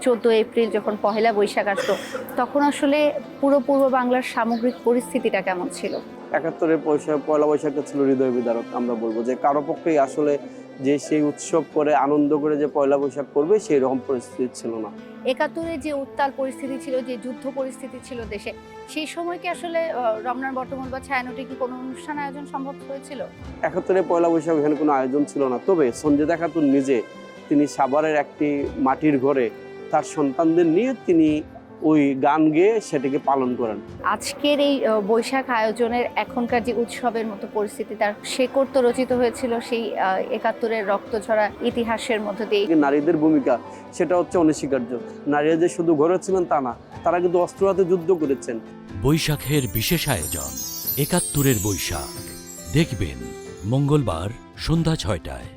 14 April যখন পহেলা বৈশাখ আসতো, তখন আসলে পুরো পূর্ব বাংলার সামগ্রিক পরিস্থিতিটা কেমন ছিল? 71-এর পয়লা বৈশাখটা ছিল হৃদয় বিদারক। আমরা বলবো যে কারো পক্ষেই আসলে যে সেই উৎসব করে আনন্দ করে যে পয়লা বৈশাখ করবে সেই রকম পরিস্থিতি ছিল না। 71-এ যে উত্তাল পরিস্থিতি ছিল, যে যুদ্ধ পরিস্থিতি ছিল দেশে, সেই সময় কি আসলে রমনার বটমূল বা ছায়ানটে কি কোনো অনুষ্ঠান আয়োজন সম্ভব হয়েছিল? 71-এর পয়লা বৈশাখ এখানে কোনো আয়োজন ছিল না, তবে সঞ্জেদা খাতুন নিজে তিনি সাভারের একটি মাটির ঘরে তার সন্তানদের নিয়ে তিনি ওই গান গেয়ে সেটাকে পালন করেন। আজকের এই বৈশাখ আয়োজনের এখনকার যে উৎসবের মতো পরিস্থিতি, তার শেকড় তো রচিত হয়েছিল সেই 71-এর রক্তঝরা ইতিহাসের মধ্য দিয়ে। নারীদের ভূমিকা সেটা হচ্ছে অনস্বীকার্য। নারীরা যে শুধু ঘরে ছিলেন তা না, তারা কিন্তু অস্ত্র হাতে যুদ্ধ করেছেন। বৈশাখের বিশেষ আয়োজন 71-এর বৈশাখ, দেখবেন মঙ্গলবার সন্ধ্যা 6টায়।